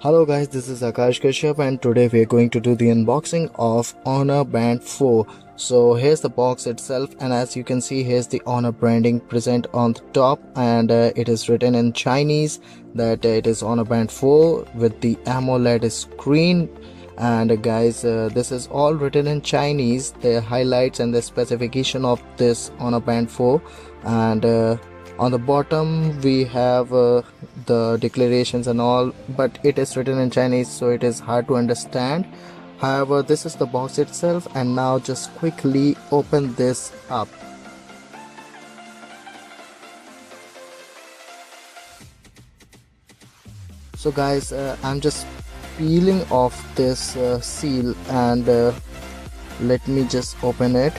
Hello guys, this is Akash Kashyap and today we are going to do the unboxing of Honor Band 4. So here's the box itself, and as you can see, here's the Honor branding present on the top, and it is written in Chinese that it is Honor Band 4 with the AMOLED screen. And guys, this is all written in Chinese, the highlights and the specification of this Honor Band 4. And on the bottom we have the declarations and all, but it is written in Chinese, so it is hard to understand. However, this is the box itself, and now just quickly open this up. So guys, I'm just peeling off this seal, and let me just open it.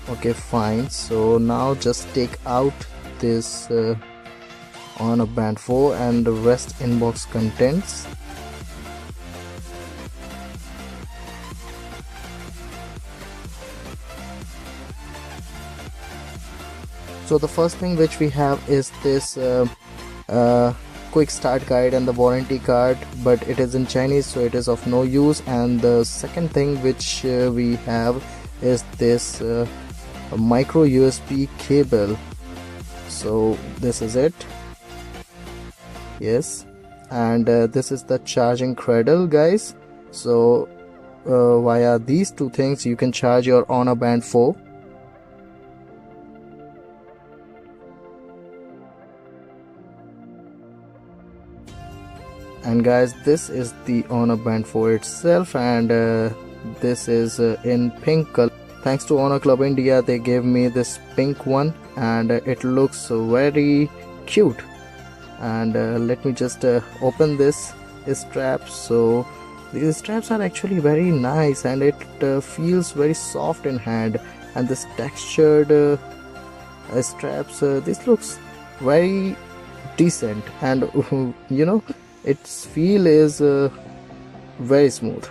Okay, fine. So now just take out this Honor Band 4 and the rest inbox contents. So the first thing which we have is this quick start guide and the warranty card, but it is in Chinese, so it is of no use. And the second thing which we have is this micro USB cable. So this is it. Yes, and this is the charging cradle, guys. So via these two things you can charge your Honor Band 4. And guys, this is the Honor Band 4 itself, and this is in pink color. Thanks to Honor Club India, they gave me this pink one, and it looks very cute. And let me just open this strap. So these straps are actually very nice, and it feels very soft in hand. And this textured straps, this looks very decent, and you know, its feel is very smooth,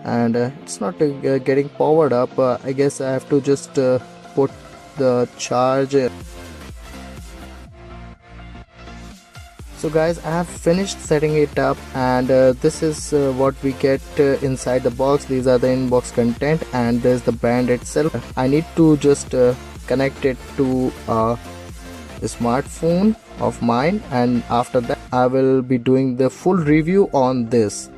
and it's not getting powered up. I guess I have to just put the charge. So guys, I have finished setting it up, and this is what we get inside the box. These are the inbox content, and there's the band itself. I need to just connect it to a smartphone of mine, and after that I will be doing the full review on this.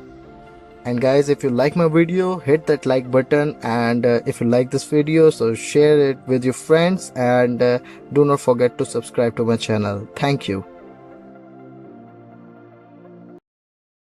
And guys, if you like my video, hit that like button, and if you like this video, so share it with your friends, and do not forget to subscribe to my channel. Thank you.